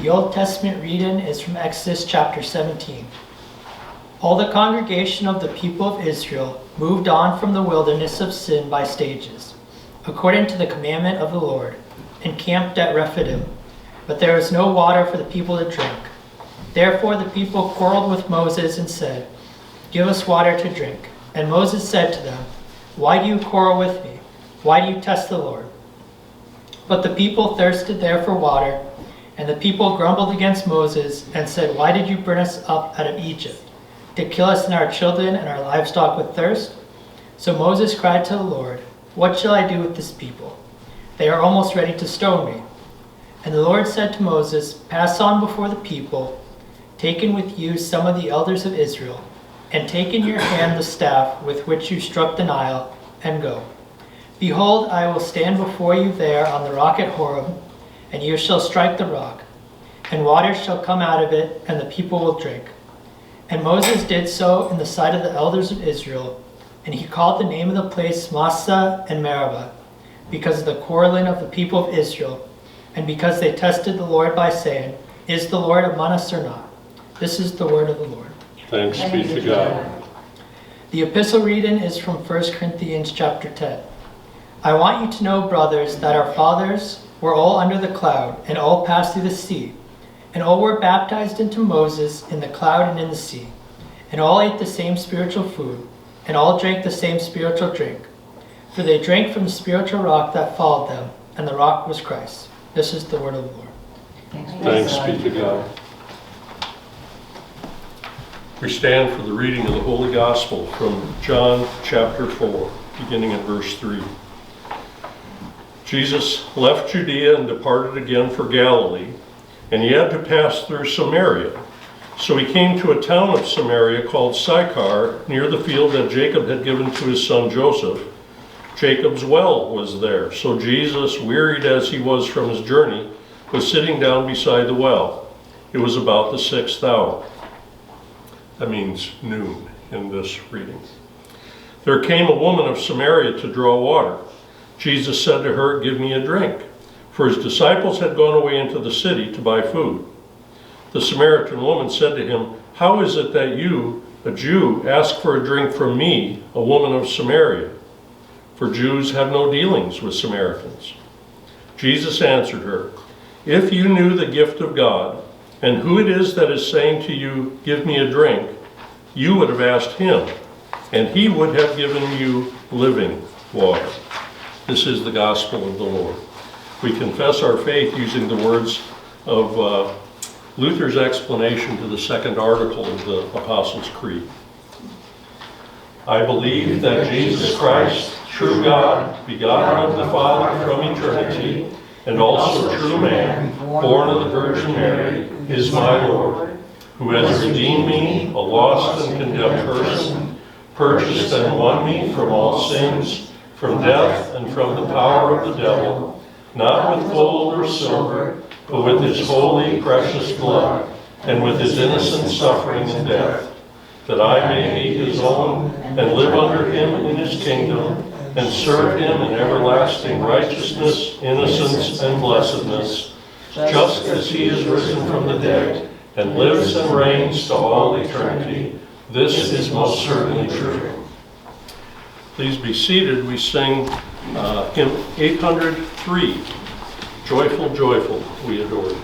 The Old Testament reading is from Exodus chapter 17. All the congregation of the people of Israel moved on from the wilderness of Sin by stages, according to the commandment of the Lord, and camped at Rephidim. But there was no water for the people to drink. Therefore the people quarreled with Moses and said, "Give us water to drink." And Moses said to them, "Why do you quarrel with me? Why do you test the Lord?" But the people thirsted there for water, and the people grumbled against Moses and said, "Why did you bring us up out of Egypt? To kill us and our children and our livestock with thirst?" So Moses cried to the Lord, "What shall I do with this people? They are almost ready to stone me." And the Lord said to Moses, "Pass on before the people, taking with you some of the elders of Israel, and take in your hand the staff with which you struck the Nile, and go. Behold, I will stand before you there on the rock at Horeb, and you shall strike the rock, and water shall come out of it, and the people will drink." And Moses did so in the sight of the elders of Israel, and he called the name of the place Massah and Meribah, because of the quarreling of the people of Israel, and because they tested the Lord by saying, "Is the Lord among us or not?" This is the word of the Lord. Thanks be to God. The epistle reading is from 1 Corinthians chapter 10. I want you to know, brothers, that our fathers were all under the cloud, and all passed through the sea, and all were baptized into Moses in the cloud and in the sea, and all ate the same spiritual food, and all drank the same spiritual drink. For they drank from the spiritual rock that followed them, and the rock was Christ. This is the word of the Lord. Thanks be to God. We stand for the reading of the Holy Gospel from John chapter 4, beginning at verse 3. Jesus left Judea and departed again for Galilee, and he had to pass through Samaria. So he came to a town of Samaria called Sychar, near the field that Jacob had given to his son Joseph. Jacob's well was there. So Jesus, wearied as he was from his journey, was sitting down beside the well. It was about the 6th hour. That means noon in this reading. There came a woman of Samaria to draw water. Jesus said to her, "Give me a drink," for his disciples had gone away into the city to buy food. The Samaritan woman said to him, "How is it that you, a Jew, ask for a drink from me, a woman of Samaria? For Jews have no dealings with Samaritans." Jesus answered her, "If you knew the gift of God, and who it is that is saying to you, 'Give me a drink,' you would have asked him, and he would have given you living water." This is the gospel of the Lord. We confess our faith using the words of Luther's explanation to the second article of the Apostles' Creed. I believe that Jesus Christ, true God, begotten of the Father from eternity, and also true man, born of the Virgin Mary, is my Lord, who has redeemed me, a lost and condemned person, purchased and won me from all sins, from death and from the power of the devil, not with gold or silver, but with his holy, precious blood, and with his innocent suffering and death, that I may be his own, and live under him in his kingdom, and serve him in everlasting righteousness, innocence, and blessedness, just as he is risen from the dead, and lives and reigns to all eternity. This is most certainly true. Please be seated. We sing hymn 803, Joyful, Joyful, we adore you.